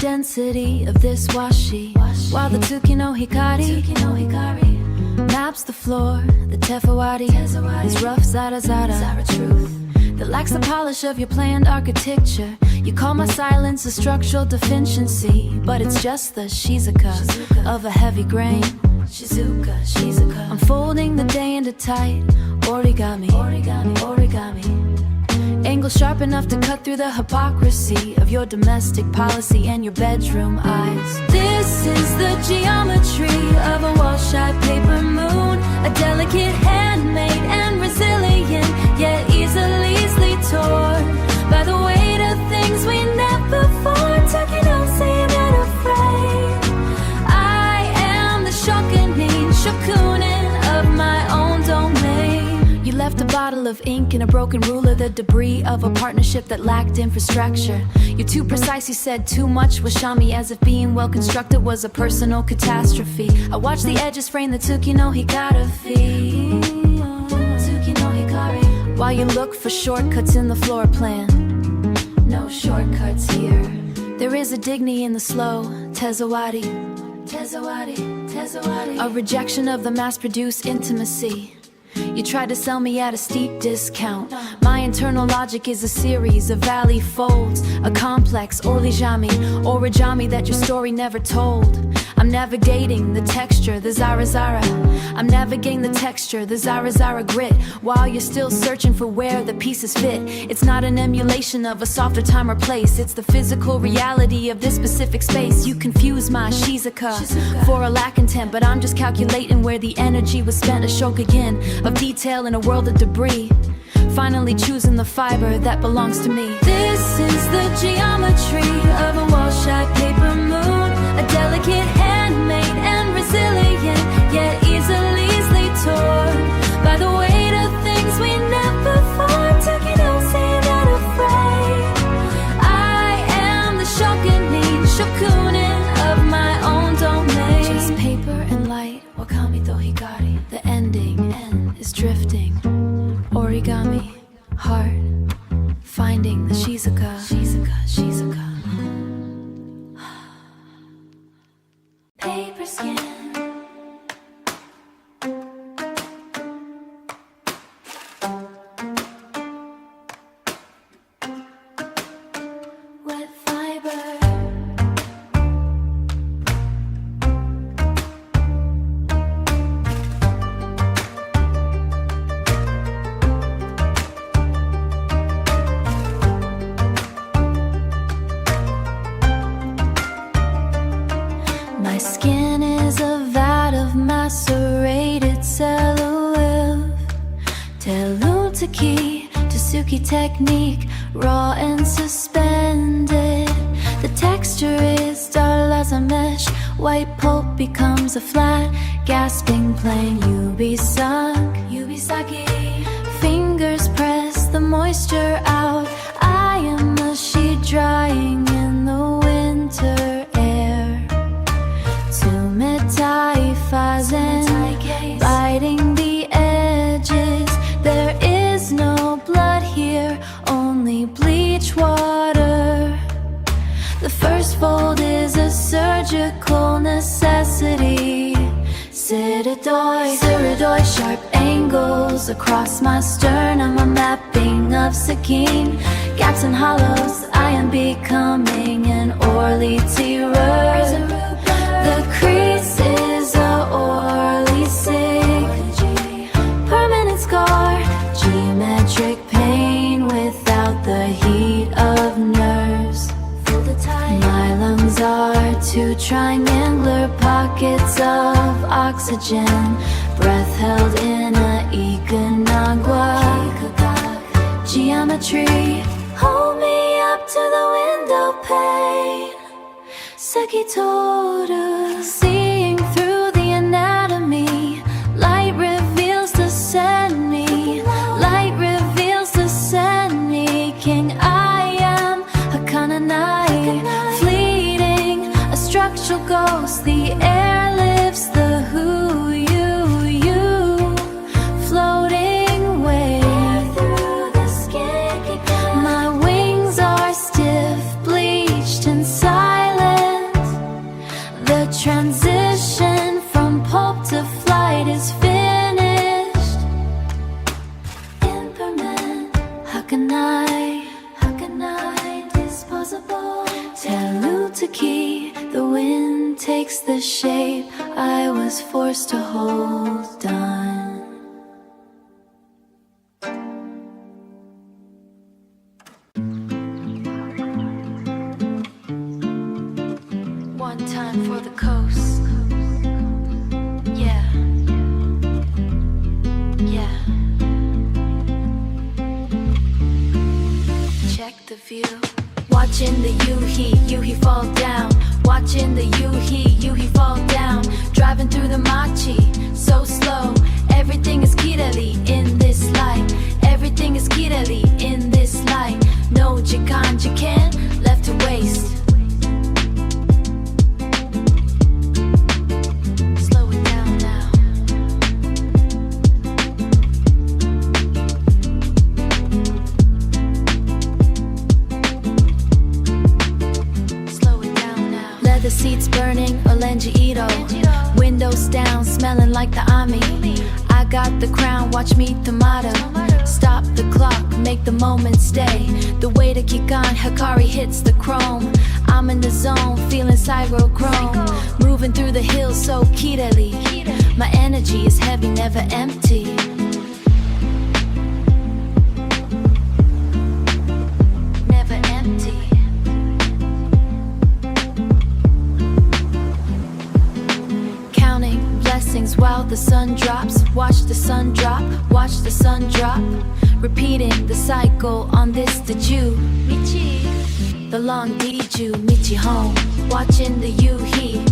density of this washi, while the Tsukino Hikari maps the floor, the Tefawadi is rough Zara truth that lacks the polish of your planned architecture. You call my silence a structural deficiency, but it's just the shizuka of a heavy grain. Shizuka. I'm folding the day into tight origami. Angle sharp enough to cut through the hypocrisy of your domestic policy and your bedroom eyes. This is the geometry of a wall-shot paper moon, a delicate, handmade and resilient, yet easily torn by the weight of things we never formed. Taking on, saying that afraid I am the shokunin of my own domain. You left a bottle of ink and a broken ruler, the debris of a partnership that lacked infrastructure. You're too precise, you said too much was shami, as if being well constructed was a personal catastrophe. I watched the edges frame the Tsukino Hikari, while you look for shortcuts in the floor plan. No shortcuts here. There is a dignity in the slow Tezawadi, a rejection of the mass-produced intimacy. You tried to sell me at a steep discount. My internal logic is a series of valley folds, a complex origami that your story never told. I'm navigating the texture, the Zara. I'm navigating the texture, the Zara grit, while you're still searching for where the pieces fit. It's not an emulation of a softer time or place, it's the physical reality of this specific space. You confuse my shizuka for a lack intent, but I'm just calculating where the energy was spent. A shokugen of detail in a world of debris, finally choosing the fiber that belongs to me. This is the geometry of a wall-shot paper moon, a delicate, handmade and resilient, yet easily torn by the weight of things we never formed. Taking on, saying that afraid I am the shokunin of my own domain. Just paper and light, wakami to hikari. The ending is drifting. Origami, heart, finding the shizuka. Paper skin. Wet fiber. My skin is a vat of macerated cellulose, Telutaki, Tasuki technique, raw and suspended. The texture is dull as a mesh, white pulp becomes a flat, gasping plain. Yubisaki, fingers press the moisture out. I am a sheet drying in the winter air. Biting the edges. There is no blood here, only bleach water. The first fold is a surgical necessity. Ceradoid, sharp angles across my sternum, a mapping of Sakine. Gaps and hollows, I am becoming an Orly T-Rur. The crease is a Orly sig. Permanent scar, geometric pain without the heat of nerves. My lungs are two triangular pockets of oxygen, breath held in a Ikanagua. Geometry, hold me up to the window pane. Sekitoru, seeing through the anatomy. Light reveals the semi. Light reveals the semi. King I am, Hakananai. Fleeting, a structural ghost. The air lifts the who, you. Floating wave through the skin. My wings are stiff, bleached and silent. was forced to hold on. One time for the coast. Yeah. Yeah. Check the view. Watching the Yuhi fall down. Watching the Yuhi fall down. Driving through the machi, so slow. Everything is kirari in this light. Everything is kirari in this light. No jikan, left to waste. Slow it down now. Slow it down now. Leather seats burning, Olenjiito. Windows down, smelling like the Ami. I got the crown, watch me tomato. Stop the clock, make the moment stay. The way to kick on, Hikari hits the chrome. I'm in the zone, feeling chrome. Moving through the hills so kirari. My energy is heavy, never empty. Never empty. Counting blessings while the sun drops. Watch the sun drop, watch the sun drop. Repeating the cycle on this Diju. The long Diju, Michi home. Watching the Yuhi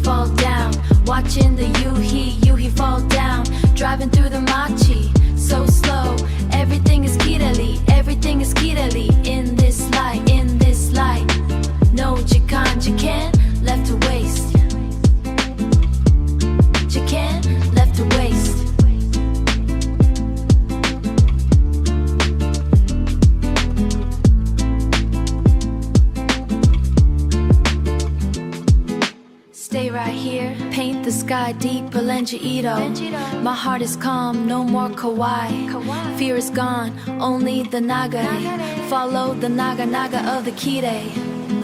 fall down. Watching the Yuhi fall down. Driving through the machi, so slow. Everything is kirari, everything is kirari in this light, in this light. No jikan, left to waste. Jikan, left to waste. Stay right here, paint the sky deep, Olenjiito. My heart is calm, no more kawaii. Fear is gone, only the nagare. Follow the naga of the kire.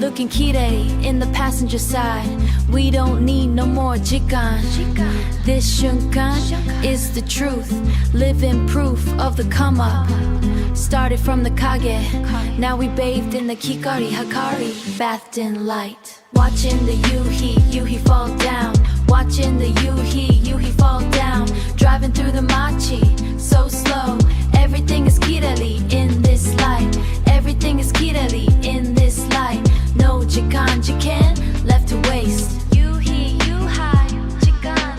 Looking kirei in the passenger side. We don't need no more jikan. This shunkan is the truth. Living proof of the come up. Started from the kage. Now we bathed in the kikari hakari. Bathed in light. Watching the Yuhi fall down. Watching the Yuhi fall down. Driving through the machi, so slow. Everything is kirari in this light. Everything is kirari in this light. No jikan, left to waste. Yuhi, jikan.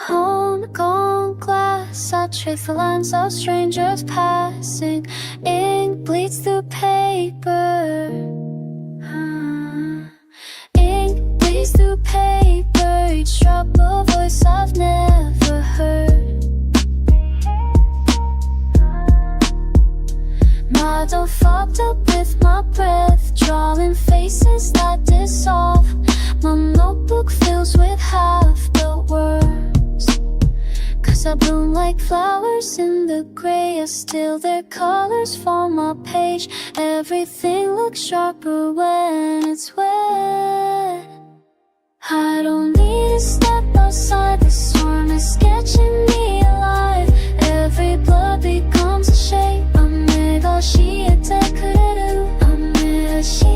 Home gone glass, I trace the lines of strangers passing. Ink bleeds through paper. Ink bleeds through paper. Each drop a voice I've never heard. My door fogged up with my breath, drawing faces that dissolve. My notebook fills with half-built words. Cause I bloom like flowers in the gray. I steal their colors from my page. Everything looks sharper when it's wet. I don't need to step outside. The storm is sketching me alive. Every blur becomes a shape. I'm mega shiete I'm mega she.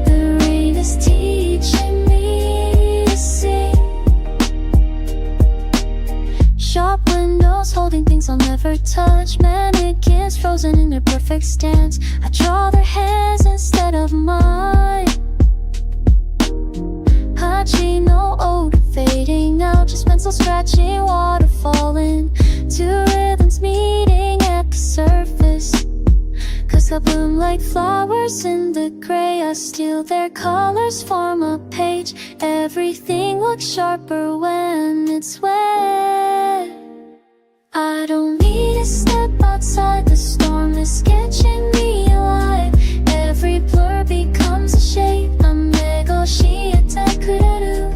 The rain is teaching me to see. Sharp windows holding things I'll never touch. Mannequins frozen in their perfect stance. I draw their hands instead of mine. Hachi, no odor fading out. Just pencil scratching, water falling. Two rhythms meeting at the surface. Cause I bloom like flowers in the gray. I steal their colors from a page. Everything looks sharper when it's wet. I don't need to step outside. The storm is sketching me alive. Every blur becomes a shape. I'm mega shiete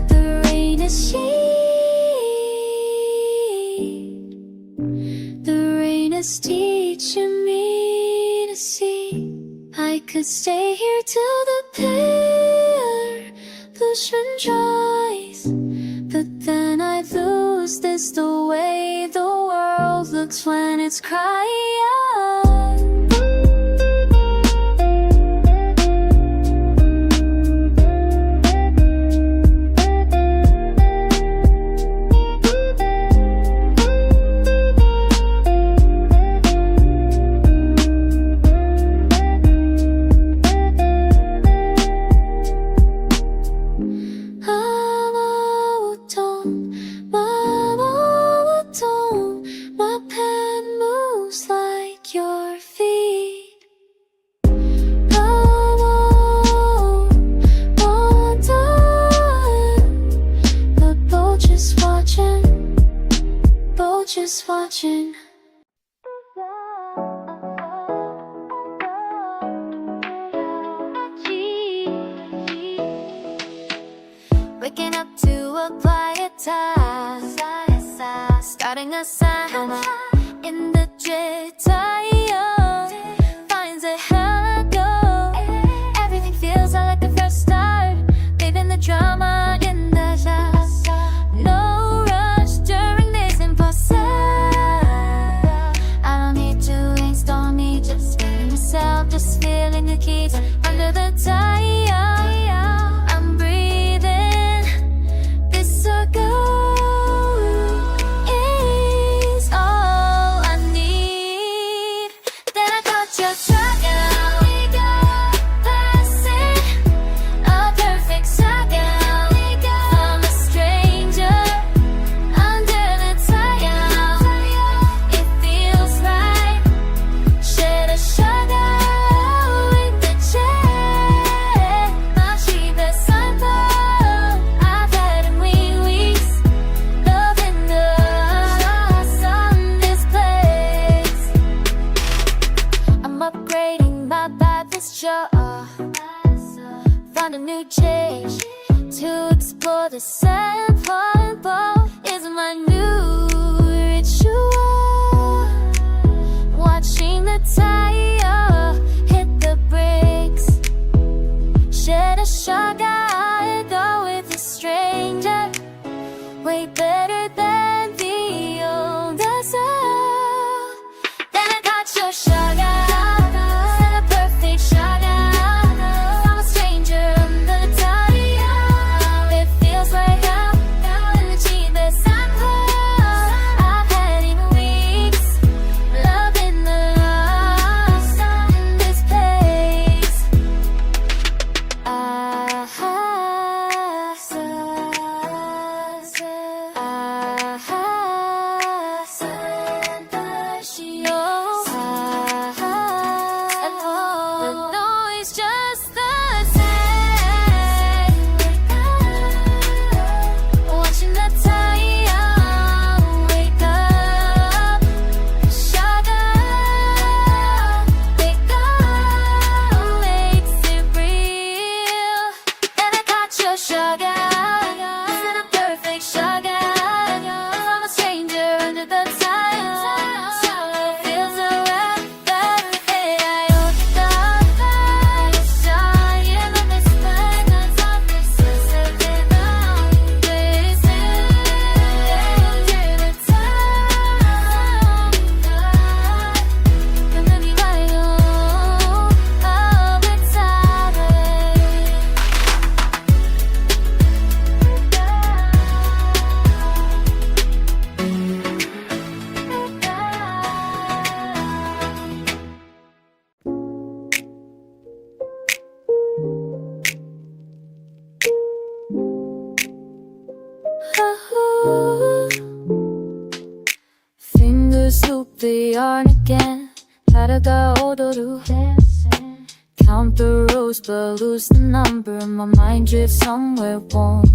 The rain is she. read. The rain is teaching me to see. I could stay here till the pale illusion dries, but then I lose this the way the world looks when it's crying. Just watching. Waking up to a quiet time, starting a sign in the jitter. Finds a hello. Everything feels like a fresh start, leaving the drama in the dust. No rush during this impulse. Just feeling the keys under the tire. I'm breathing. This circle is all I need. Then I got your track and we got passing a perfect second from a stranger under the tire. It feels right. Shed a sugar. Found a new change to explore the sample. Is my new ritual. Watching the tire hit the brakes. Shed a shot, I go with a stranger. Way better than the older self. Then I got your sugar. Fingers loop the yarn again. 바다가 오도록 count the rows but lose the number. My mind drifts somewhere warm.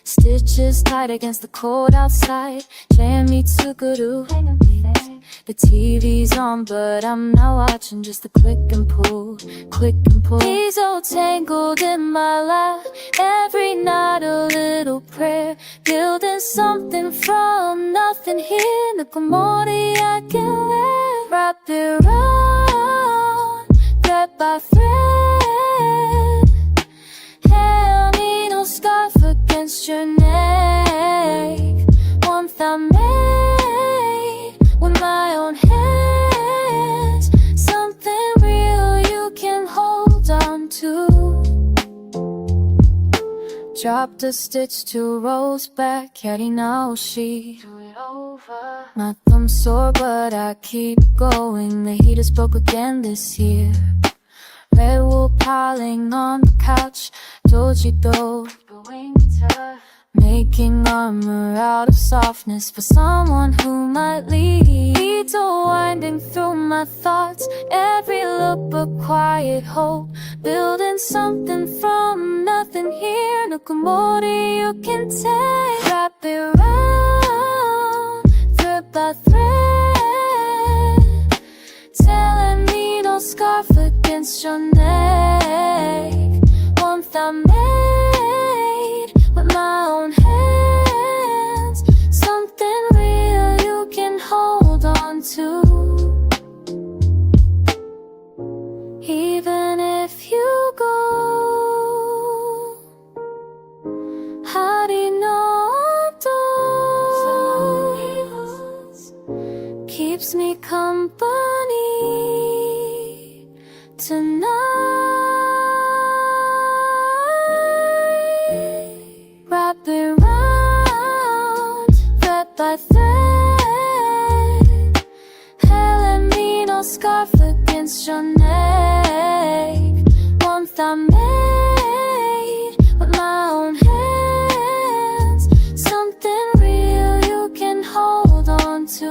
Stitches tight against the cold outside. Jam me to guru. The TV's on, but I'm not watching, just the click and pull, click and pull. He's all tangled in my life, every night a little prayer, building something from nothing here. 누구머리 I can let wrap it round, thread by thread. Hair me no scarf against your neck, one that made with my own hands, something real you can hold on to. Dropped a stitch, 2 rows back, carry now she do it over. My thumb's sore but I keep going, the heat is broke again this year. Red wool piling on the couch, doji-do, making armor out of softness for someone who might leave. Beats are winding through my thoughts, every look a quiet hope, building something from nothing here. 누구머리 you can take, wrap it round, thread by thread, telling me don't scarf against your neck, one that made with my own hands, something real you can hold on to. Even if you go, how do you know outdoors keeps me company tonight? Wrap it round, thread by thread, Helen me no scarf against your neck, one that made with my own hands, something real you can hold on to.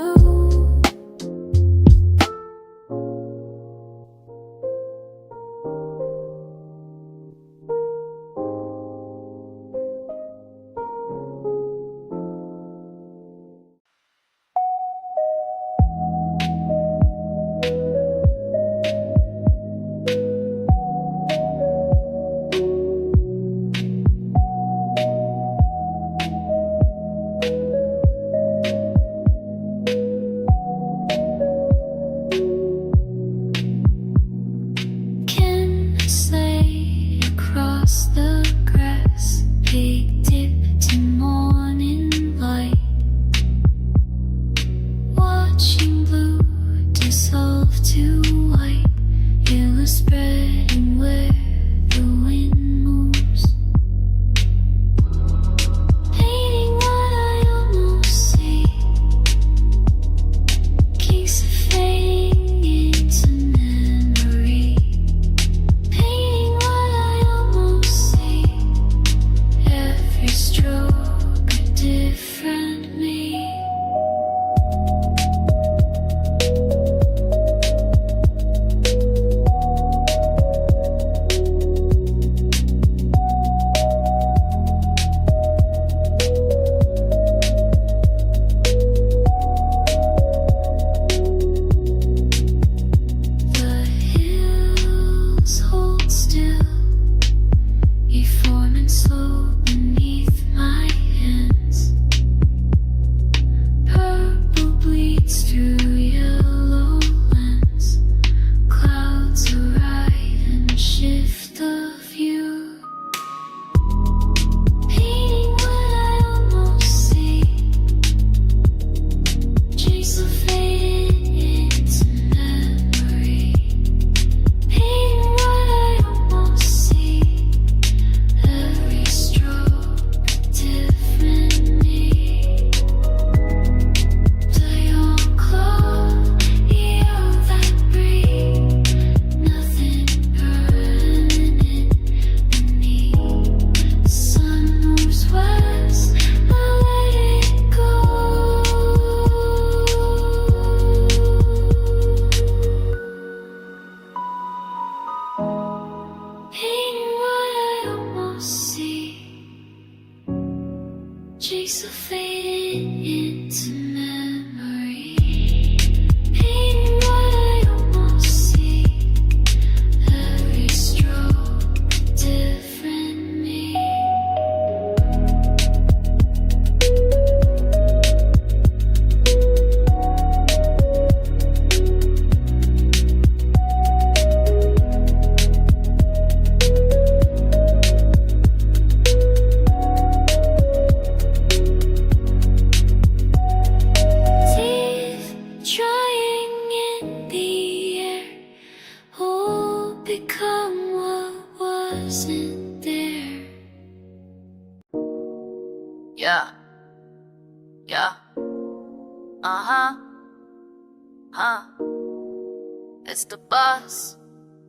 It's the boss,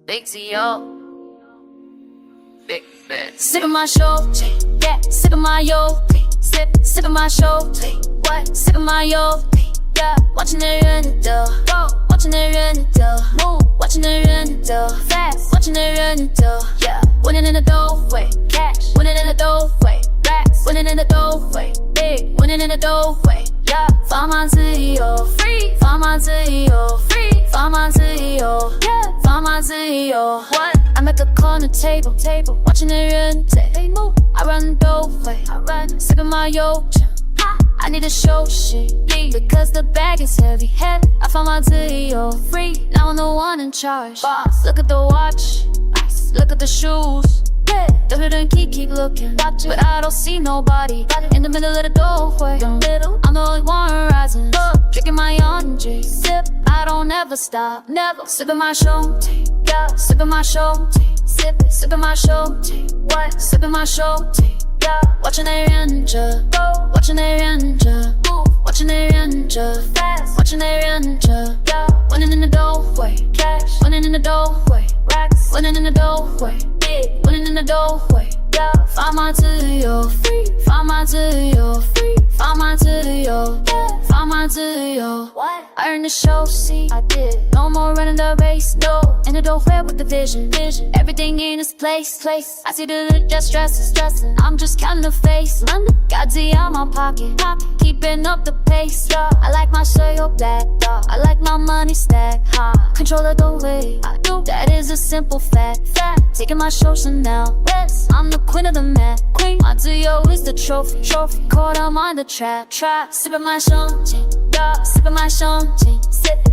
Big Z.O. Big Ben. Sip on my show, yeah. Sip on my yo, sip on my show, what? Sip on my yo, yeah. watching the人的 go, watching the人的 move, watching the人的 fast, watching the人的 yeah. Winning in the doorway, cash, winning in the doorway, racks, winning in the doorway, big, winning in the doorway, yeah. 放马自由 free, 放马自由 free, 放马自由 yeah. 放马自由 what? I'm at the corner table, watching the人 they move. I run the doorway, sip on my yo. I need to show shit, because the bag is heavy. I found my zero free, now I'm the one in charge. Boss. Look at the watch, look at the shoes. The hood keep looking, but I don't see nobody. In the middle of the doorway, I'm the only one rising. Drinking my orange, sip, I don't ever stop, never. Sipping my show, yeah, sipping my show, sipping my show, what? Sipping my show, yeah. watching the人着 go, watching the人着 move, watching the人着 fast, watching the人着 yeah. Winning in the doorway, cash, winning in the doorway, racks, winning in the doorway, big, winning in the doorway, yeah. 放马自由 free, 放马自由 free, 放马自由 yeah. 放马自由 what? I earned the show, see, I did. No more running the race, no. In the doorway with the vision, everything in its place. I see the little just stressing. I'm just counting the face. Got Z on my pocket, keeping up the pace. Yeah. I like my shirt black, I like my money stack. Control the doorway, I do. That is a simple fact. Taking my show Chanel, I'm the queen of the mat. My Dio is the trophy. Caught on my the trap. Sipping my champagne, yeah. Sipping my champagne,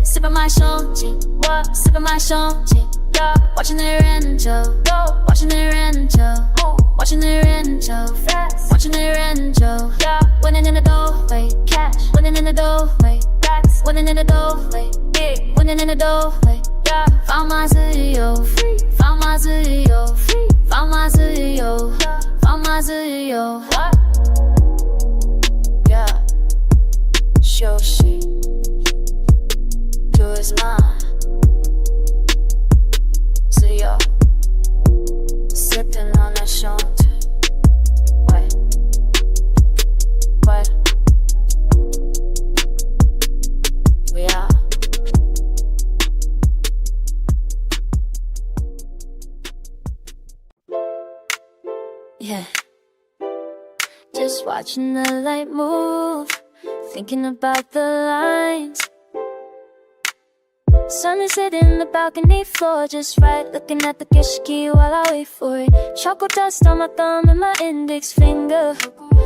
sipping my champagne, what? Sipping my champagne, yeah. Watching the人着 go, watching the人着 move, watching the人着 fast, watching the人着 yeah. Winning in the doorway, cash, winning in the doorway, racks, winning in the doorway, big, winning in the doorway, yeah. 放马自由 free, 放马自由 free, 放马自由 yeah. 放马自由 what? Yeah. 休息 do is mine. 自由 sipping on that champagne. What? We are. Yeah. Just watching the light move, thinking about the lines. Sun is sitting in the balcony floor, just right, looking at the kishki while I wait for it. Chocolate dust on my thumb and my index finger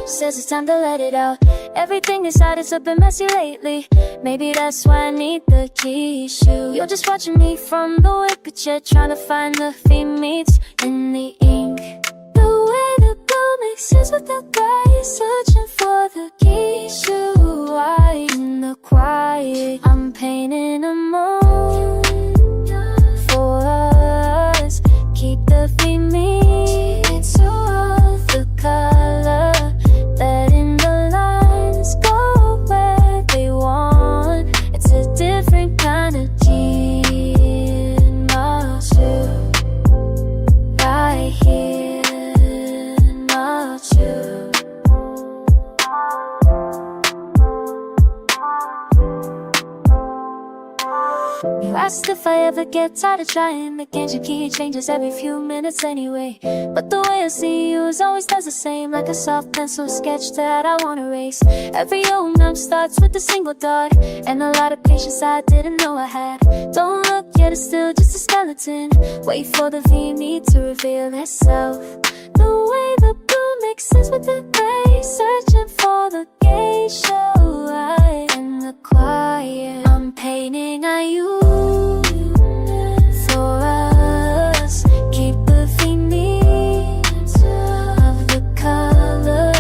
says it's time to let it out. Everything inside is a bit messy lately. Maybe that's why I need the tissue. You're just watching me from the wicker chair, trying to find the theme meets in the ink. The way the blue mixes with the gray, searching for the key to why in the quiet I'm painting a moon for us. Keep the theme meets of the color, letting the lines go where they want. It's a different kind of gin, not you, right here, not you. You asked if I ever get tired of trying. The Genji key changes every few minutes anyway. But the way I see you is always does the same, like a soft pencil sketch that I wanna erase. Every old map starts with a single dot, and a lot of patience I didn't know I had. Don't look yet, it's still just a skeleton. Wait for the V to reveal itself. The way the blue mixes with the gray, searching for the geisha light in the quiet. I'm painting on you for us. Keep the themes of the color,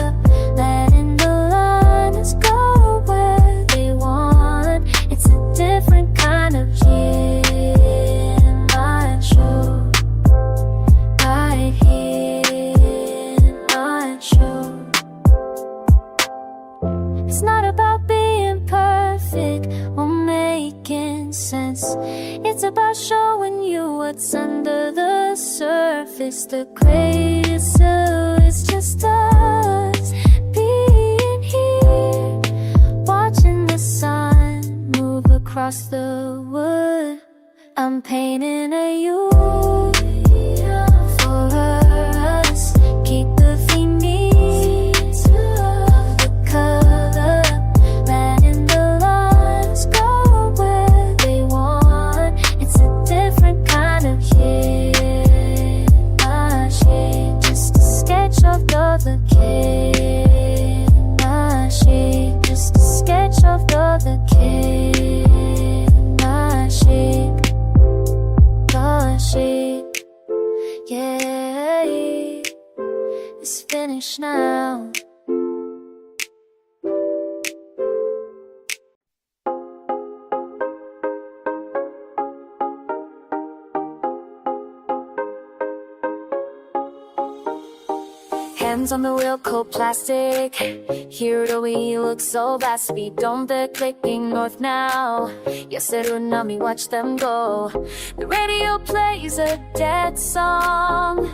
letting the lines go where they want. It's a different kind of gin, not true, right here, not true. It's not about being perfect, us. It's about showing you what's under the surface. The greatest so it's just us being here, watching the sun move across the wood. I'm painting a you for us. Keep the theme neat, the color, letting the lines go where they want. It's a different kind of kid, my shade, just a sketch of the kid, my shade, just a sketch of the kid, my shade, my shade. Yeah, it's finished now. Hands on the wheel, cold plastic. Here it we look so fast. Speed on the clicking north now. Yes, it would not me watch them go. The radio plays a dead song.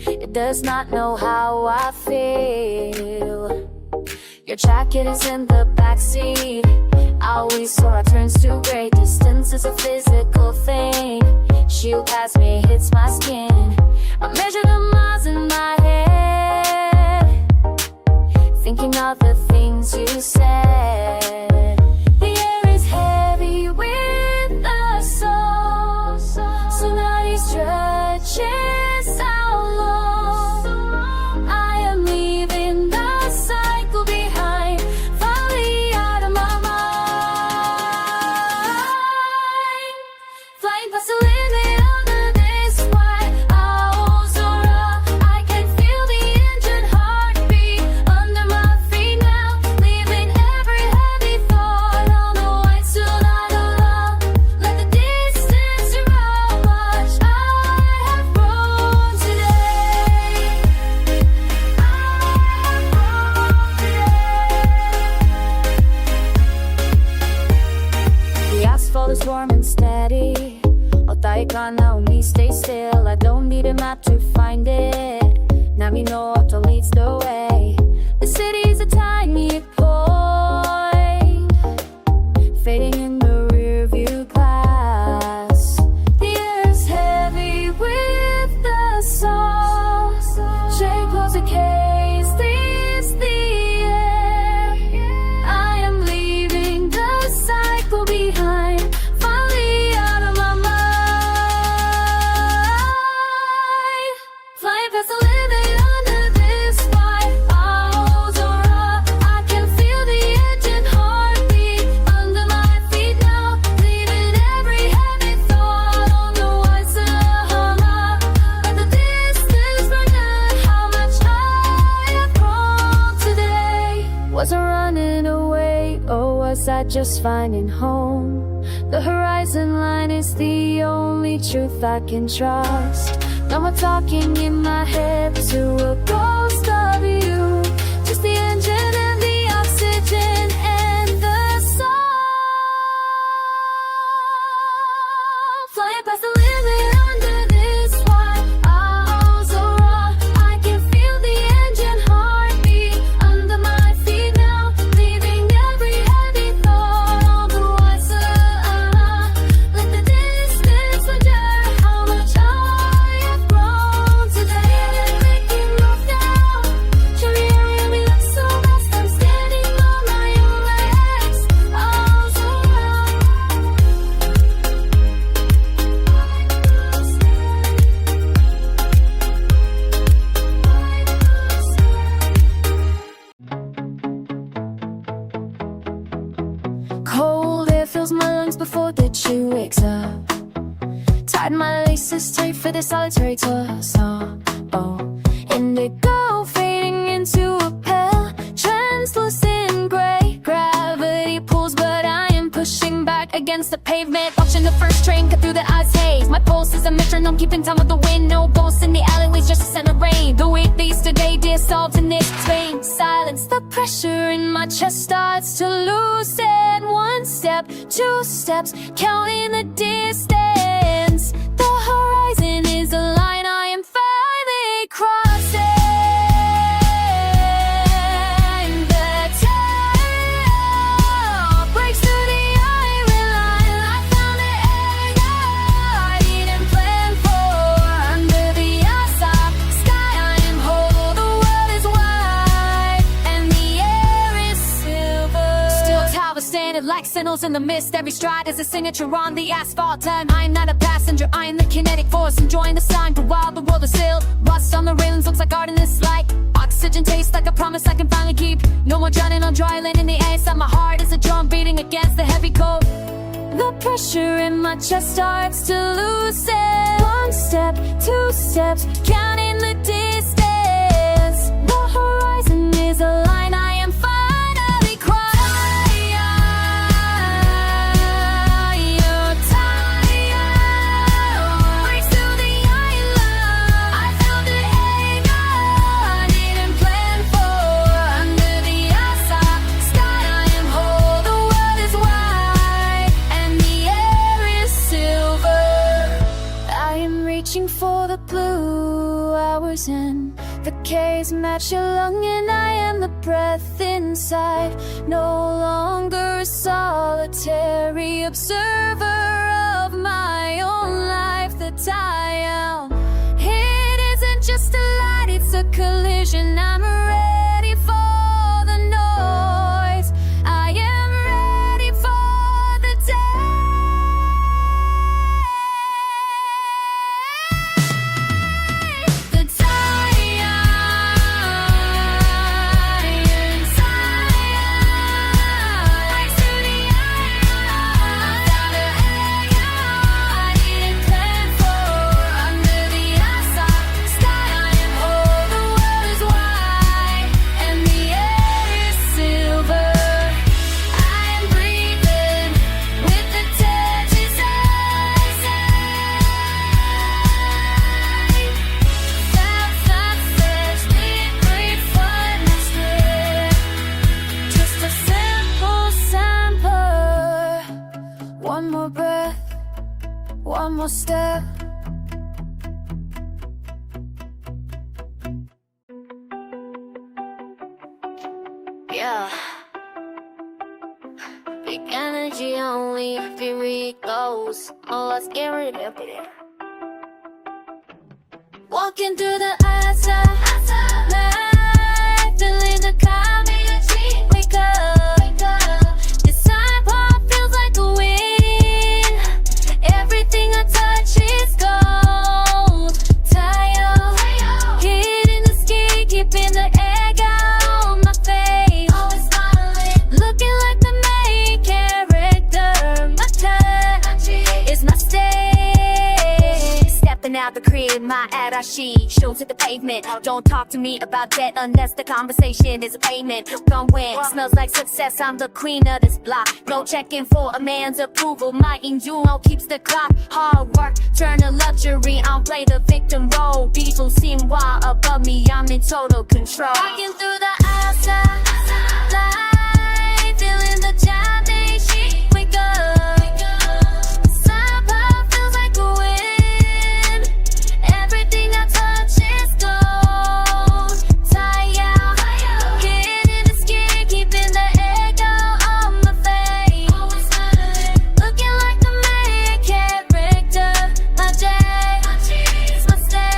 It does not know how I feel. Your jacket is in the backseat. I always saw our turns to great distance is a physical thing. Shoot past me, hits my skin. I measure the miles in my head, thinking of the things you said. The air is heavy with the soul, so now he stretches out long. I am leaving the cycle behind, finally out of my mind. Flying past the limit under this white owl's aura. I can feel the engine heartbeat under my feet now, leaving every heavy thought on the white sonata. Let the distance around much I have grown today. I have grown today. The asphalt is warm and steady. Otaika Naomi, stay still. I don't need a map to find it. Nami no Oto leads the way. The city's a tiny point, fading in the rearview glass. The air's heavy with the salt. Shade close a case, leaves the air. I am leaving the cycle behind, finally out of my mind. Flying past the limit under this white owl's aura. I can feel the engine heartbeat under my feet now, leaving every heavy thought on the white Sahara. Let the distance run out how much I have grown today. Was I running away, or was I just finding home? The horizon line is the only truth I can trust. No more talking in my head to a ghost of you. Just the engine and the oxygen and the song. Flying past the limit under this white owl's aura. I can feel the engine heartbeat under my feet now, leaving every heavy thought on the white Sahara. Let the distance measure how much I have grown today. Making move now, show me how you me look so fast. I'm standing on my own legs, all so Cold air fills my lungs before the chill wakes up. Tied my laces tight for this solitary torso. Oh, indigo fading into a pale translucent gray. Gravity pulls, but I am pushing back. back against the pavement, watching the first train cut through the ice haze. My pulse is a metronome, keeping time with the wind. No ghosts in the alleyways, just a scent of rain. The weight they used to day, dear salt in this vein. Silence, the pressure in my chest starts to loosen. One step, two steps, counting the distance. The horizon is a line I am finally crossing. Like signals in the mist, every stride is a signature on the asphalt. And I'm not a passenger, I am the kinetic force, enjoying the sign. But while the world is still, rust on the railings looks like art in this light. Oxygen tastes like a promise I can finally keep. No more drowning on dry land in the air. Inside my heart is a drum beating against the heavy cold. The pressure in my chest starts to loosen. One step, two steps, counting the distance. The horizon is a line I am finally crossing. For the blue hours and the K's match your lung, and I am the breath inside. No longer a solitary observer of my own life that I am. It isn't just a light, it's a collision. I'm ready for the noise. I am ready for the day. One more breath, one more step. Yeah. Big energy only, here it goes. Oh, let's get rid of it. Walking through the outside night, feeling the community. Wake up, wake up. This time pop feels like a wind. Everything I touch is gold. Tile, hitting the skin, keeping the egg out on my face. Always smiling, looking like the main character. My touch is my stage. Stepping out the crib, my attaché shows at the pavement. Don't talk to me about that unless the conversation is a payment. Gone when smells like success, I'm the queen of this block. No checking for a man's approval. My injuno keeps the clock. Hard work turn to luxury. I don't play the victim role. People seem wild above me, I'm in total control. Walking through the outside light, feeling the Chinese sheet. Wake up, somehow feels like a wind. Everything I touch is gold. Tie out, hitting the skin, keeping the egg out on my face. Always smiling, looking like the main character. My J, my stay.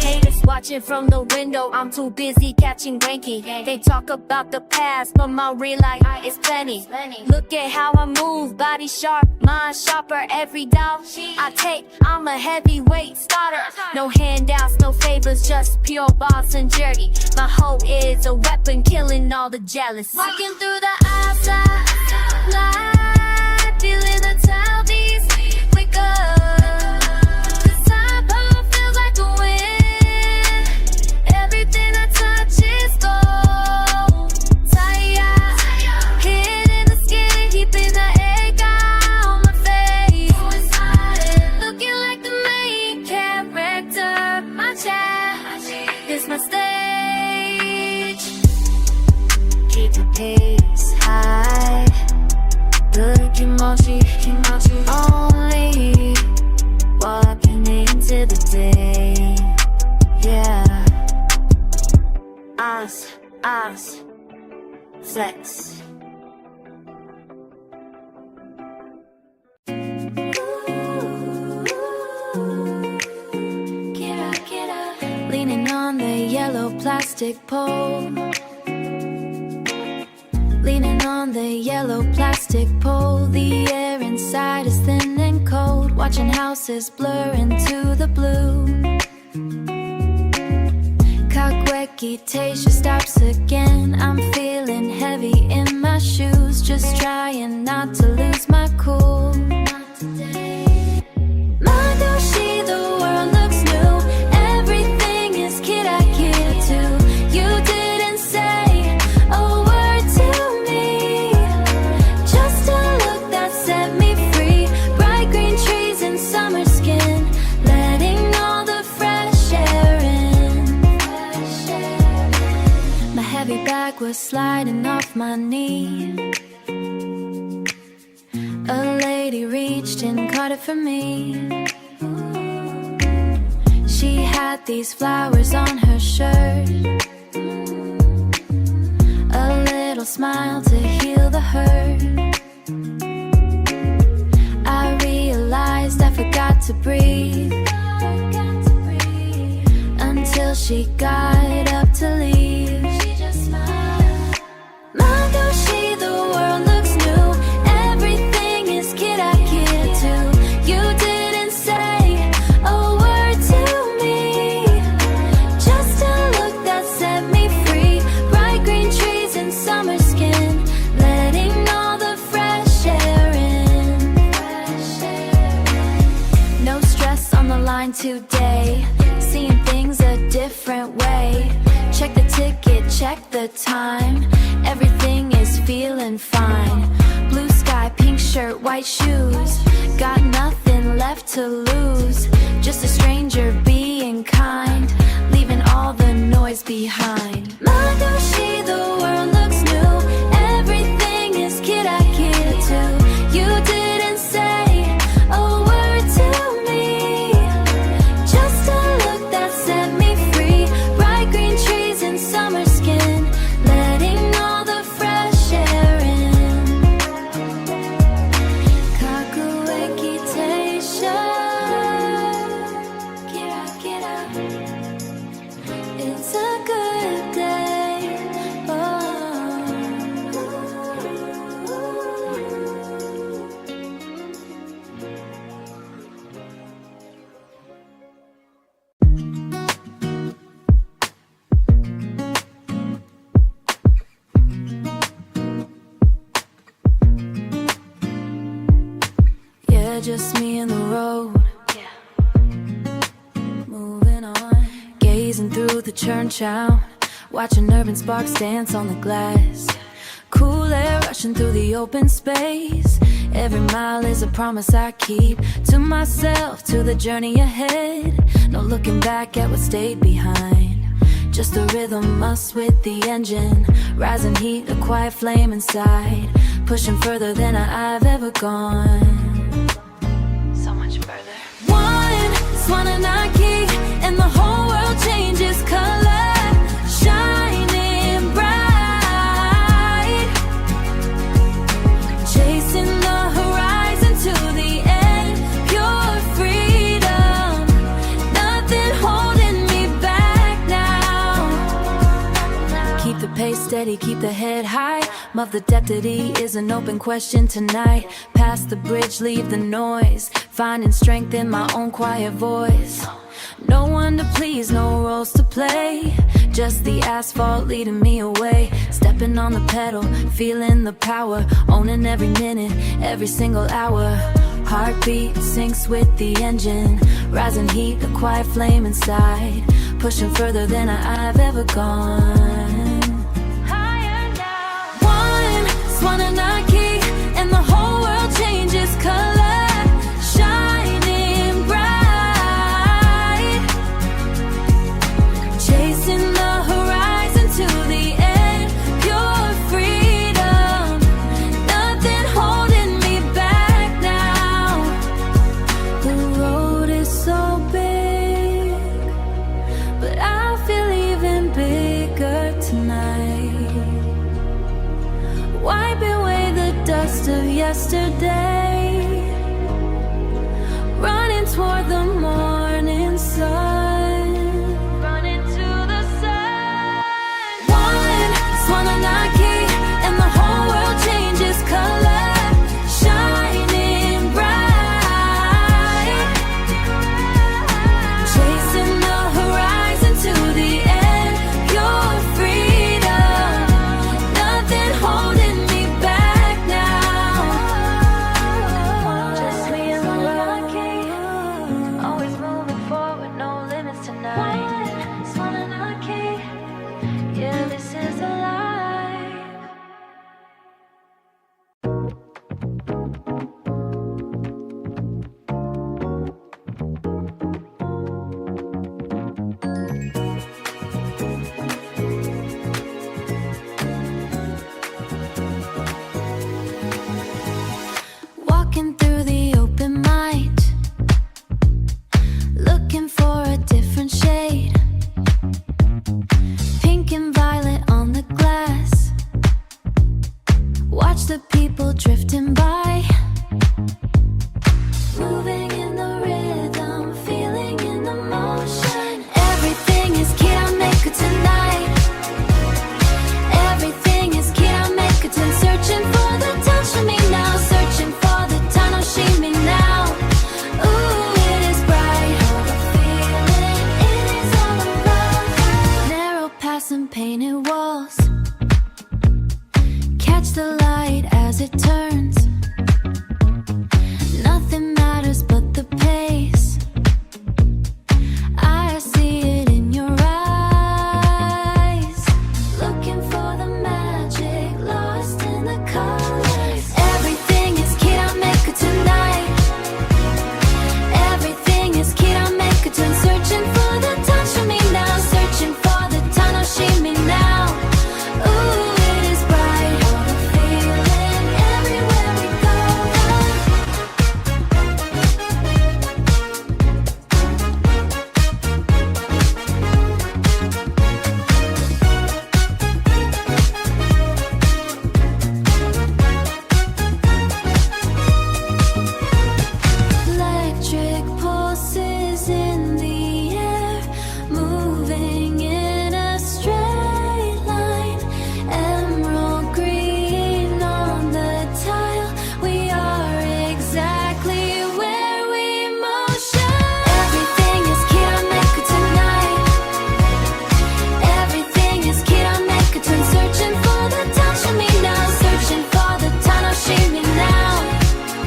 Haters watching from the window, I'm too busy catching ranking. They talk about the past, but my real life is plenty. Look at how I move, body sharp, mind sharper. Every doubt I take, I'm a heavyweight starter. No handouts, no favors, just pure boss and dirty. My hoe is a weapon, killing all the jealous. Walking through the outside light, feeling the town beats. Wake up, this time pop feels like a wind. Everything I touch is gold. Tie out, hitting the skin, keeping the egg out. 気持ち Only walking into the day. Yeah. Us, flex. Leaning on the yellow plastic pole. Leaning on the yellow plastic pole. The air inside is thin and cold. Watching houses blur into the blue. Kakweki Taisha stops again. I'm feeling heavy in my shoes. Just trying not to lose my cool. Madoshi, the world looks new. Everything is kira too. You didn't say a word to me. Just a look that set me free. Bright green trees and summer skin, letting all the fresh air in. My heavy bag was sliding off my knee. A lady reached and caught it for me. She had these flowers on her shirt. A little smile to heal the hurt. I realized I forgot to breathe until she got up to leave. She just smiled. Madoshi, the world looks new. Everything is kira too. You didn't say a word to me. Just a look that set me free. Bright green trees and summer skin, letting all the fresh air in. No stress on the line today. Seeing things a different way. Check the ticket, check the time. Everything is feeling fine. Blue sky, pink shirt, white shoes. Got nothing left to lose. Just a stranger being kind, leaving all the noise behind. Madoshi, the world looks new. Everything is kira too. You didn't say a word to me. Just a look that set me free. Bright green trees and summer skin, letting all the fresh air in. Kakueki Taisha, kira. It's a good day. Oh. Yeah, just me and the road. Moving on, gazing through the church out, watching urban sparks dance on the glass. Cool air rushing through the open space. Every mile is a promise I keep to myself, to the journey ahead. No looking back at what stayed behind. Just the rhythm, us with the engine. Rising heat, a quiet flame inside. Pushing further than I've ever gone. So much further. One Swananaki, and the whole world changes color. Shining bright. Chasing the horizon to the end. Pure freedom. Nothing holding me back now. Keep the pace steady, keep the head high. Of the deputy is an open question tonight. Past the bridge, leave the noise. Finding strength in my own quiet voice. No one to please, no roles to play. Just the asphalt leading me away. Stepping on the pedal, feeling the power. Owning every minute, every single hour. Heartbeat syncs with the engine. Rising heat, a quiet flame inside. Pushing further than I've ever gone. Swananaki, and the whole world changes color. Shining bright. Chasing the horizon to the end. Pure freedom. Nothing holding me past of yesterday, running toward the morning sun, running to the sun. One Swananaki and the whole world changes color, shining bright, chasing the horizon to the end. Your freedom, nothing holding me back now. Just me and my lucky, always moving forward, no limits tonight. Swananaki, yeah, this is alive. Walking through the open mind, looking for a different shade, pink and violet on the glass. Watch the people drifting by, moving in the rhythm, feeling in the motion. Everything is Kirameka tonight. Everything is Kirameka tonight. Searching for the touch of me now, searching for the Tanoshimi now. Ooh, it is bright, all the feeling, it is all around. Narrow paths and painted walls, catch the light as it turns. Nothing matters but the pace. I see it in your eyes, looking for the magic lost in the colors. Everything is Kirameka tonight. Everything is Kirameka tonight. Searching for the touch of me now, searching for the Tanoshimi now. Ooh, it is bright, all the feeling, everywhere we go. Electric pulses in the air, moving in a straight line. Emerald green on the tile, we are exactly where we motion. Everything is Kirameka tonight. Everything is Kirameka tonight. Searching for the touch of me now, searching for the Tanoshimi now.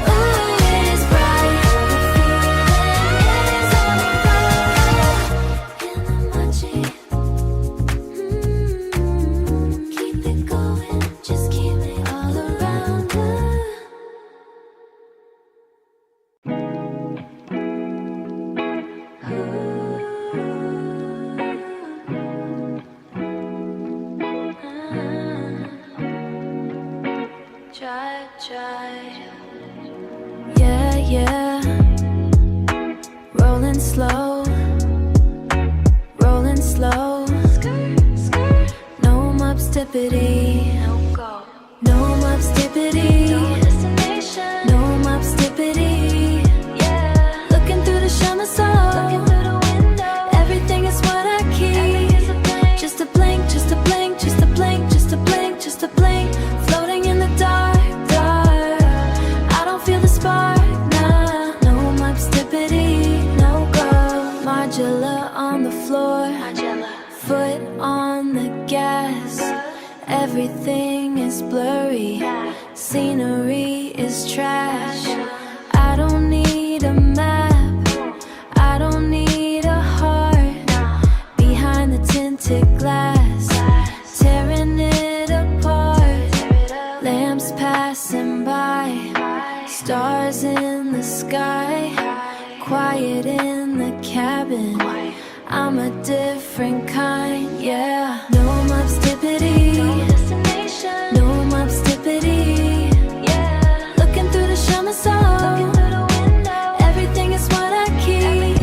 Ooh, it is bright, all the feeling, it is all around. In the machi, keep it going, just keep it all around us. Try. Yeah, yeah. Rolling slow, rolling slow. No mups tippity, no mups tippity, no mups tippity. Looking through the shama soul, everything is what I keep. Just a blink, just a blink, just a blink, just a blink, just a blink. Floating in the dark, dark. I don't feel the spark, nah. No mups tippity, no go. Modular on the floor, foot on the gas. Everything is blurry, scenery is trash. I don't need a map, I don't need a heart. Behind the tinted glass, tearing it apart. Lamps passing by, stars in the sky. Quiet in the cabin, I'm a different kind, yeah. No mups tippity, no mups tippity. Looking through the shama soul, everything is what I keep.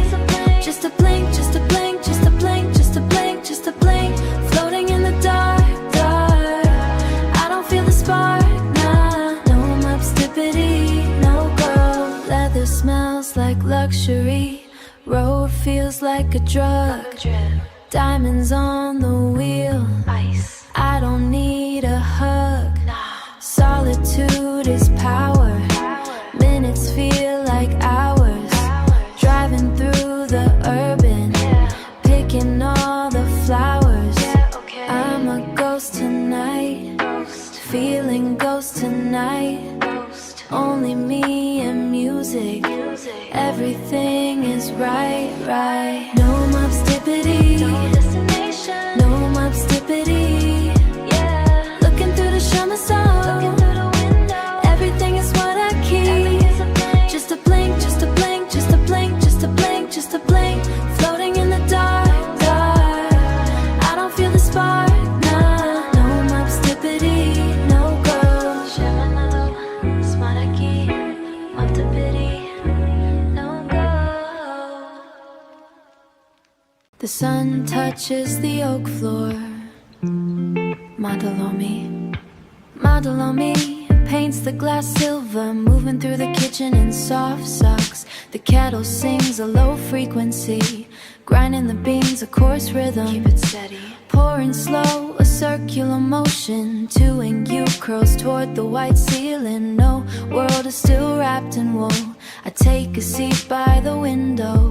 Just a blink, just a blink, just a blink, just a blink, just a blink. Floating in the dark, dark. I don't feel the spark, nah. No mups like luxury. Road feels like a drug. Diamonds on the wheel. Ice. I don't need a hug. Solitude is power. Minutes feel like hours. Driving through the urban, picking all the flowers. I'm a ghost tonight, feeling ghost tonight. Only me and music, everything is right, right. No mob's dippity, no destination, no mob's dippity. Yeah, looking through the summer sun, looking through the window. Everything is what I keep. Just a blink, just a blink, just a blink, just a blink, just a blink. Floating in the dark, dark. I don't feel the spark, nah. No mob's dippity, no go. The sun touches the oak floor. Madalomi, Madalomi paints the glass silver, moving through the kitchen in soft socks. The kettle sings a low frequency, grinding the beans a coarse rhythm. Keep it steady. Pouring slow, a circular motion. 2U curls toward the white ceiling. No world is still wrapped in wool. I take a seat by the window.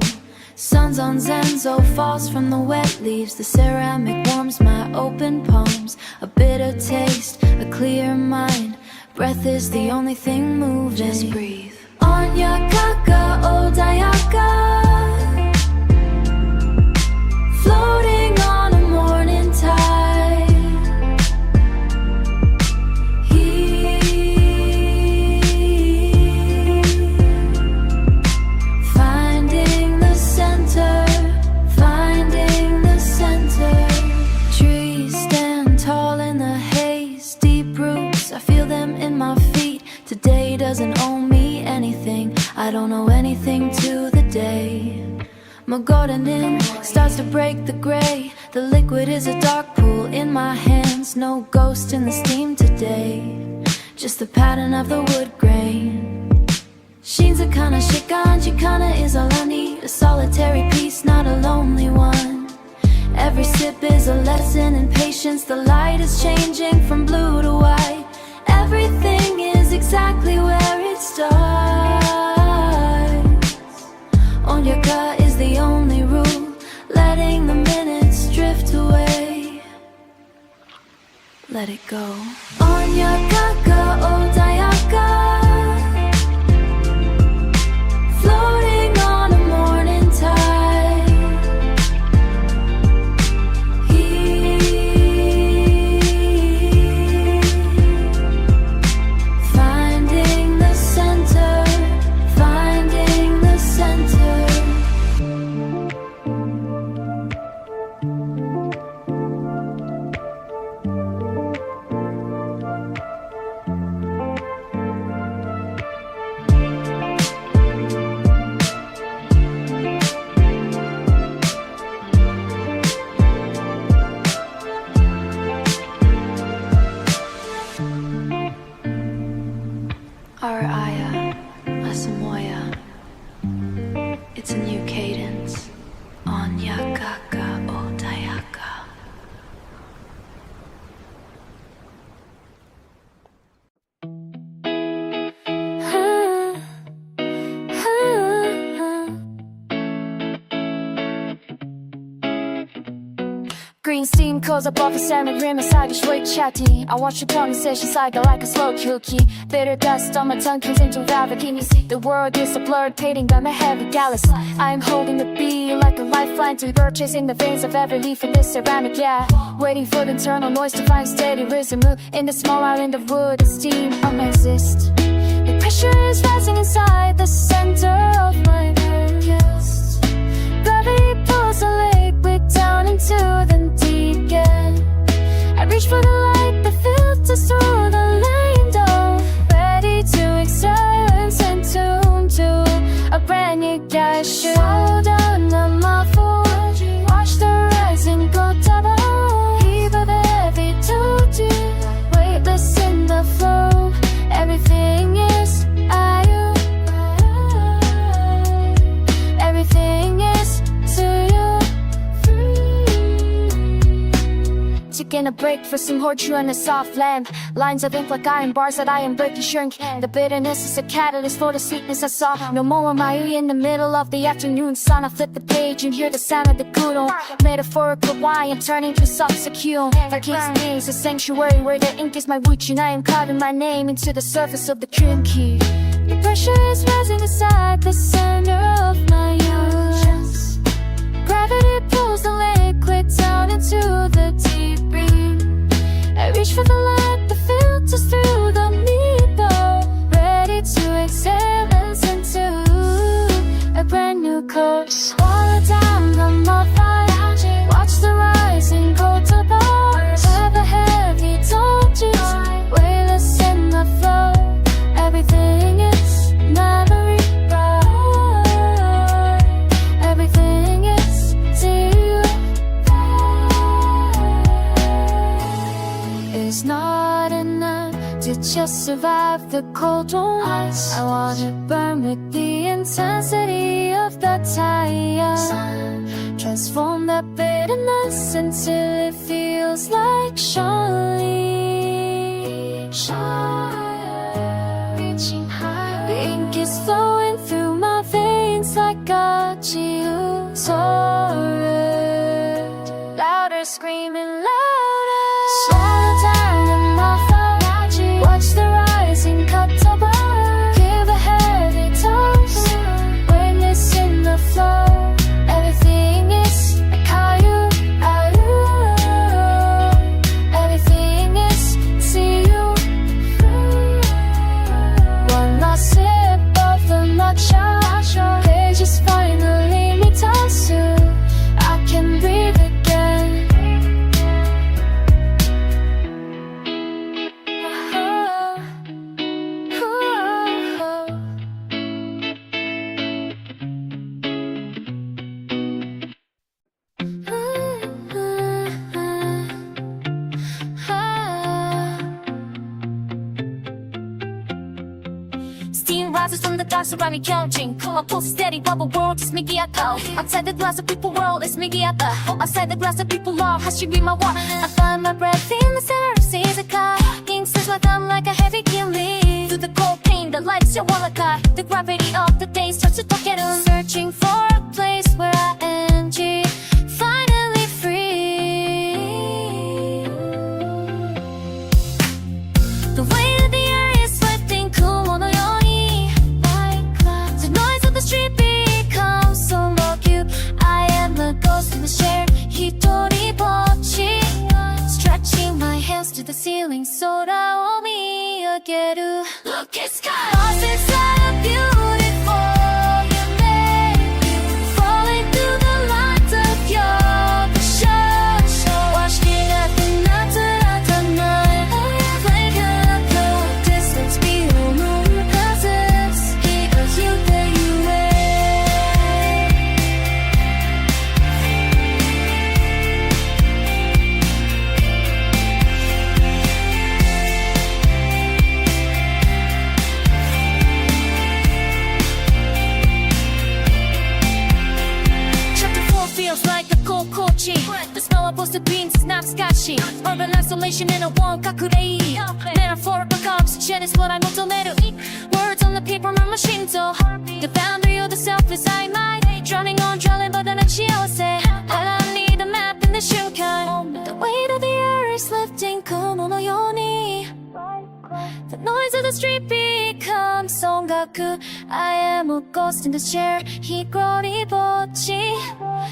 Sun's on Zenzo, falls from the wet leaves. The ceramic warms my open palms. A bitter taste, a clear mind. Breath is the only thing moving. Just breathe. Anya kaka odayaka, floating on a morning tide. Finding the center, finding the center. Trees stand tall in the haze, deep roots, I feel them in my feet. Today doesn't owe me anything, I don't owe anything to the day. My golden in starts to break the gray. The liquid is a dark pool in my hands. No ghost in the steam today, just the pattern of the wood grain. Shinzakana shikan, chikana is all I need. A solitary piece, not a lonely one. Every sip is a lesson in patience. The light is changing from blue to white. Everything is exactly where it starts. Onyaka is the only rule, letting the minutes drift away. Let it go. Onyaka odayaka, floating on a morning tide. Finding the center, finding the center. Araya, Asamoya. It's a new cadence. Onyakaka odayaka. Green steam calls up off a ceramic rim aside your short chatty. I watch the conversation cycle like a slow cookie. Bitter dust on my tongue turns into velvet. Can you see the world is a blurred painting by my heavy gallus? I am holding the bee like a lifeline to bird, chasing the veins of every leaf in this ceramic, yeah. Waiting for the internal noise to find steady rhythm. In the small island of wood, the steam exist. The pressure is rising inside the center of my chest. Gravity pulls the liquid down into the deep end. I reach for the light that filters through the lane door, ready to excel and send tune to a brand new dash. Hold on, I'm off for watch the rising go double. Heave of every to-do, weightless in the flow. Everything is taking a break for some Horchu and a soft lamp. Lines of ink like iron bars that I am breaking shrink. The bitterness is a catalyst for the sweetness I saw. No more am I in the middle of the afternoon sun. I flip the page and hear the sound of the kudon. Metaphorical wine turning to subsequent. Like his name is a sanctuary where the ink is my root, and I am carving my name into the surface of the cream key. The pressure is rising inside the center of my emotions. Gravity pulls the liquid down into the deep green. I reach for the light that filters through the meatball, ready to exhale into a brand new course. Swallow down the mudfire, watch the rising cold bars. Have a heavy touches, weightless in the flow. Everything is memory bright. Everything is zero. It's not enough to just survive the cold ones. I wanna burn with the intensity of the tire. Transform that bitterness until it feels like Charlie. Reaching high. The ink is flowing through my veins like a geosaurus. Louder, screaming louder. Swallow down in my phone. Watch the rising cut above. Give a heavy toast. Weightless in the flow. Everything is a caillou. Everything is zero. One last sip of the matcha. Pages finally meet us soon. I can breathe again. Steam rises from the dark, surround me counting. My pulse is steady, bubble world is Miggy at the outside the glass of people world is Miggy at the outside the glass of people love has she be my water. I find my breath in the center of Seasaka. Ink says my thumb like a heavy killing. Through the cold pain, the lights your wallaka. The gravity of the day starts to talk at us. Searching for a place where I am finally free. The weight of the earth is lifting kumo no yoni. The noise of the street becomes so more cute. I am a ghost in the shared hitori bochi. Stretching my hands to the ceiling, sora o miyageru. Look at sky. Lost inside a beautiful image. Falling through the light of your vision. Watching at the night night. Flicker up the distance below moon presence. Heat of you that you feels like a cold kochi. The smell of roasted beans is not scotchy. Urban isolation in a warm kakurei. Metaphorical oxygen is what I motomeru. Words on the paper, my machine so the boundary of the self is I might. Drowning on drawing but on a chiose. I don't need a map in the shunkan. The weight of the earth is lifting kumo no yoni. The noise of the street becomes songaku. I am a ghost in the chair, higori bochi.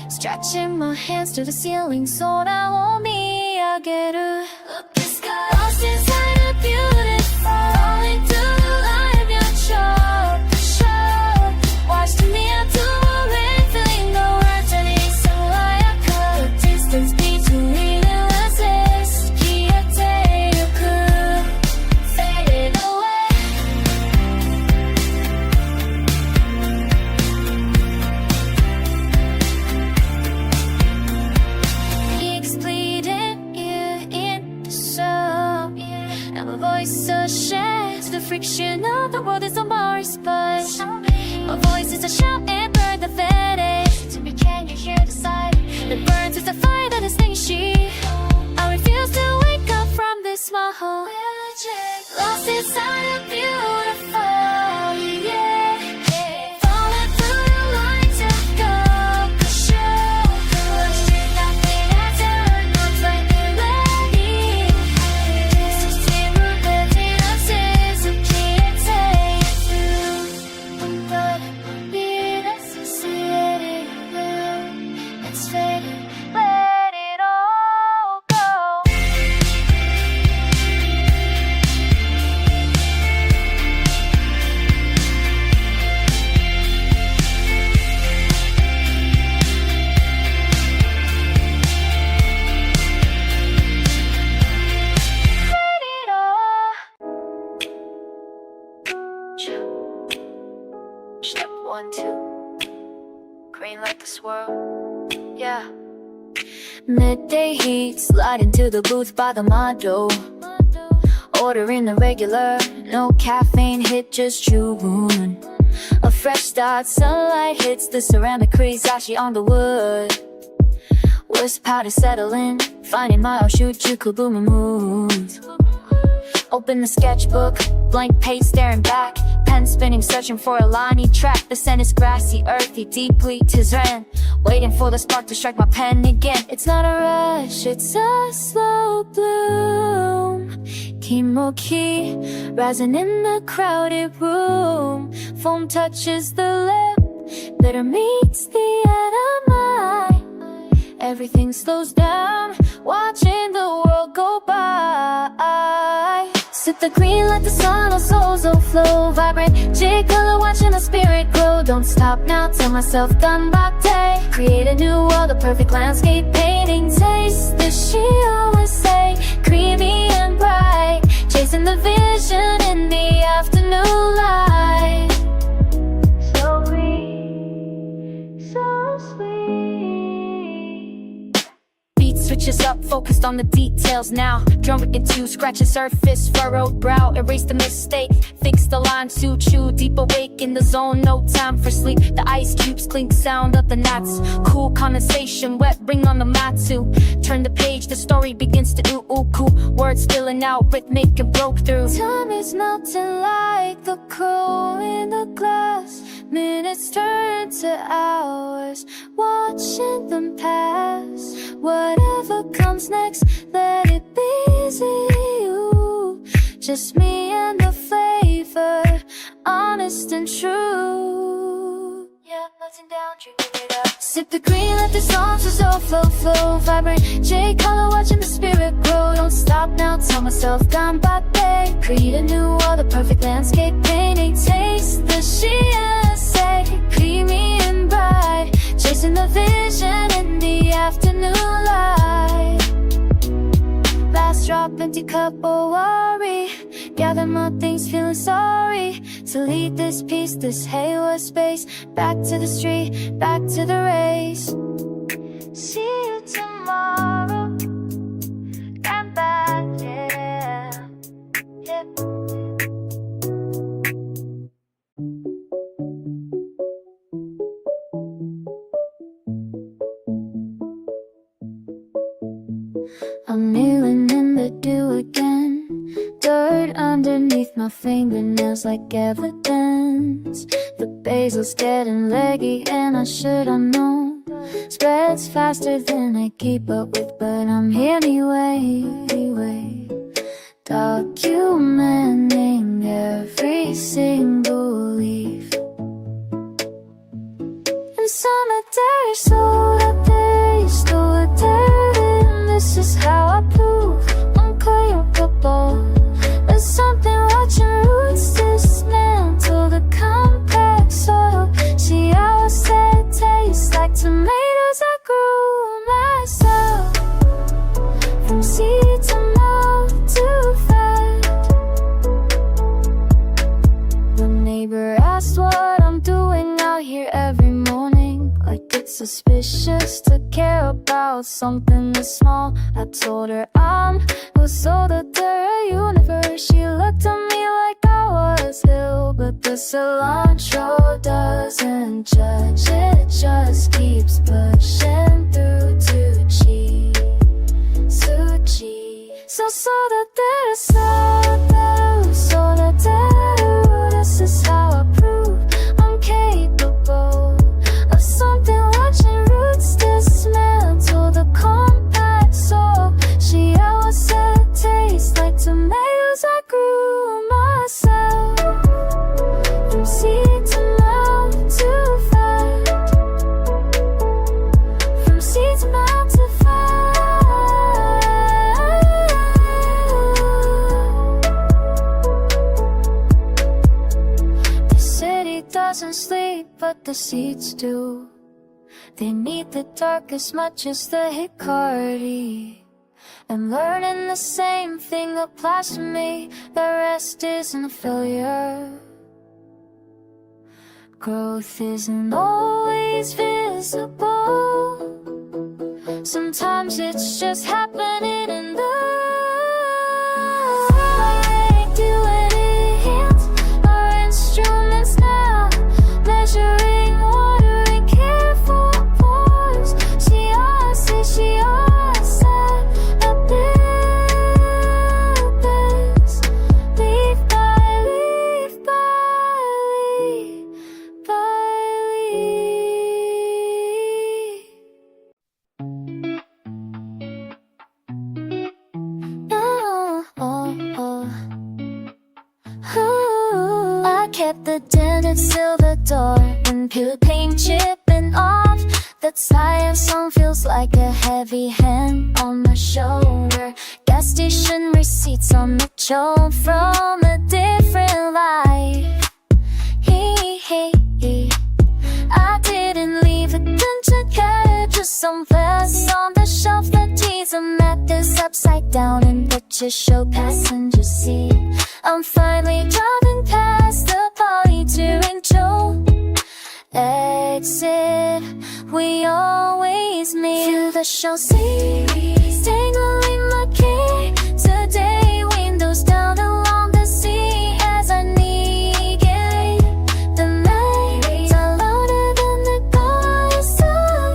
Stretching my hands to the ceiling, sora o miyageru. Look at sky. Lost inside a beautiful. Falling to the light, your shore, the shore. Watch me out to a rain, feeling the words and it's so like the distance between us is kiyateyoku. Faded away. It's bleeding you in the soul. And my voice so shakes. The friction of the world is on Mars, but my voice is a shout and burn the fetish. To me, can you hear the sight that burns with the fire that is stingy? I refuse Step 1, 2. Green light the swirl. Yeah. Midday heat, slide into the booth by the model. Ordering the regular, no caffeine hit, just chewing. A fresh start, sunlight hits the ceramic kurizashi on the wood. Wisp powder settling, finding my Oshujuku blooming mood. Open the sketchbook, blank page staring back. Pen spinning, searching for a line each track. The scent is grassy, earthy, deeply Tizren. Waiting for the spark to strike my pen again. It's not a rush, it's a slow bloom. Kimoki, rising in the crowded room. Foam touches the lip, bitter meets the enemy. Everything slows down, watching the world go by. Sip the green, let the sun on souls flow. Vibrant, J-color, watching the spirit grow. Don't stop now, tell myself ganbatte. Create a new world, a perfect landscape painting. Taste the she always say, creamy and bright. Chasing the vision in the afternoon light. So sweet, so sweet. Switches up, focused on the details now. Drum wicket 2, scratch the surface, furrowed brow. Erase the mistake, fix the line, chew. Deep awake in the zone, no time for sleep. The ice cubes clink, sound of the gnats. Cool condensation, wet ring on the matsu. Turn the page, the story begins to cool. Words spilling out, rhythmic and broke through. Time is melting like the coal in the glass. Minutes turn to hours, watching them pass. Whatever comes next, let it be you. Just me and the flavor, honest and true. Yeah, nothing down, drinking it up. Sip the green, let the songs flow. Vibrant, J-color, watching the spirit grow. Don't stop now, tell myself ganbatte. Create a new world, a perfect landscape painting. Taste the say, creamy and bright. Chasing the vision in the afternoon light. Last drop, empty cup, oh worry. Gather more things, feeling sorry. To lead this piece, this hayward space. Back to the street, back to the race. See you tomorrow. Come back, yeah. Yep. I'm kneeling in the dew again. Dirt underneath my fingernails like evidence. The basil's getting leggy and I should have known. Spreads faster than I keep up with, but I'm here anyway. Documenting every single leaf. And cemetery, slow a day. This is how I prove I'm capable. There's something watching roots dismantle the compact soil. See how I said tastes like tomatoes I grew myself. From seed to mouth to fat. The neighbor asked what I'm doing out here every morning. Like it's suspicious to care about something this small. I told her I'm who sold the universe. She looked at me like I was ill, but the cilantro doesn't judge. It just keeps pushing through to G. So this is how I prove I'm capable of something watching roots dismantle the compact soul. She always said tastes like tomatoes I grew myself. From seed to mouth to fat. From seed to mouth to fat. The city doesn't sleep, but the seeds do. They need the dark as much as the Hikari. I'm learning the same thing applies to me. The rest isn't a failure. growth isn't always visible. Sometimes it's just happening in the like duet hands or instruments now, measuring, watering, careful pores. She always says she always said abyss. Leaf by leaf by leaf by leaf. I kept the dented silver door and peel paint chipping off. The tired song feels like a heavy hand on my shoulder. Gas station receipts on the job from a different life. I didn't leave a dungeon cat, just some verse on the shelf that tease a map is upside down in the show passenger seat. I'm finally driving past the party during Joe exit. We always meet. Feel the show series tangling my key. Today windows down along the sea as I negate the night. I'm louder than the goddess.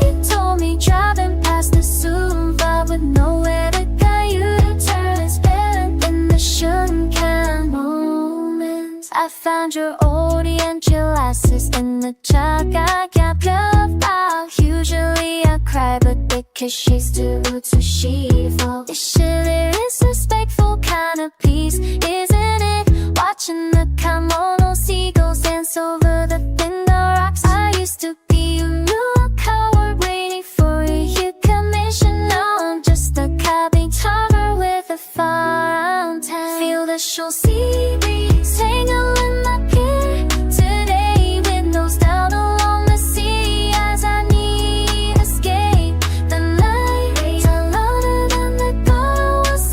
You told me driving past the Zumba with nowhere to guide you to turn. It's better than the Shunkan moments. I found your oldie and your glasses in the jug I got love out. Usually I cry, but because she's too rude, so she falls. This shit is respectful kind of peace, isn't it? Watching the kimono seagulls dance over the thin rocks. I used to be a real coward waiting for you commission. Now I'm just a cabin tower with a fountain. Feel the show series tangle in my gear. Today windows down along the sea as I need escape the night. I'm louder than the goddess.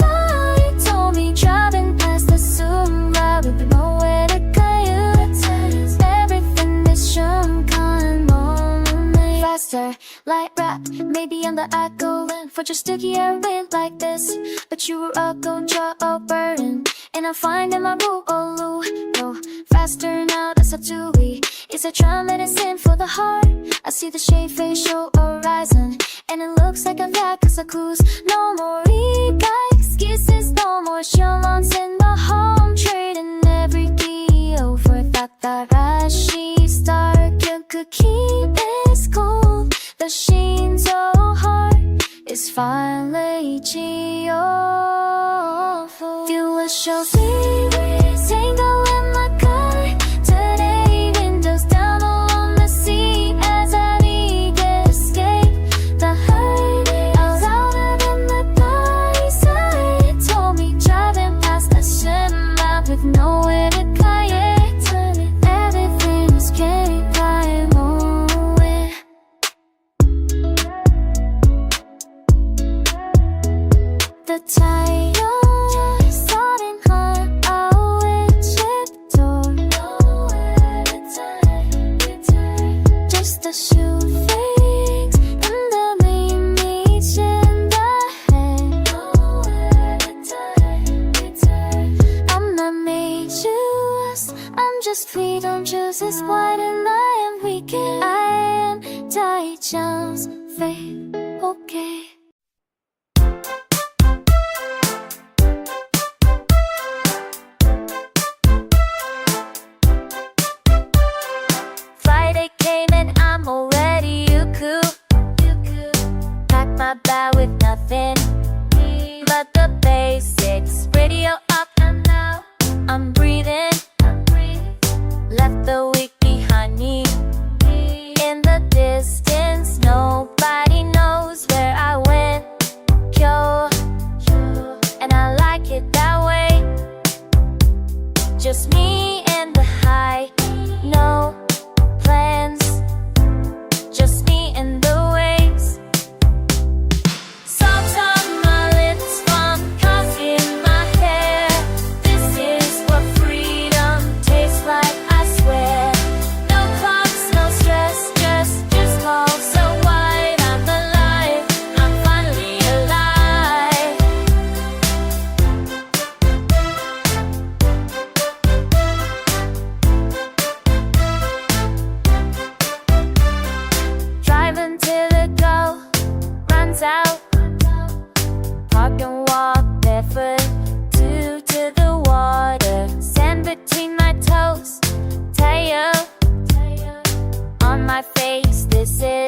You told me driving past the Zumba with nowhere to guide you to turn. Everything is Shunkan moment. Faster, light rap. Maybe I'm the echo in for just a year wind like this. But you were a go draw a burden, and I'm finding my root. Oh, no, faster now, that's up to we. It's a drum medicine for the heart. I see the shade facial horizon, and it looks like I'm back cause I cruise. No more excuses, no more shalons in the home. Trading every key over Takarashi star. You could keep it cool. The sheen so hard is finally cheerful. Feel a show series tangle in my car. Today windows down along the sea as I need to escape the hurt. I'm louder than the noise. You told me driving past the cinema with nowhere to guide it. Everything is getting by moment. The tire starting hard out with chip door. Nowhere to turn. Just a shoe fix and the main meets in the head. Nowhere to turn. I'm not made just, I'm just free, don't choose this white and I am weekend. I am die chance fade, okay. Friday came and I'm already you pack my bag with nothing but the basics. Radio up and now I'm breathing. Left the week behind me. In the distance, nobody knows where I went. This is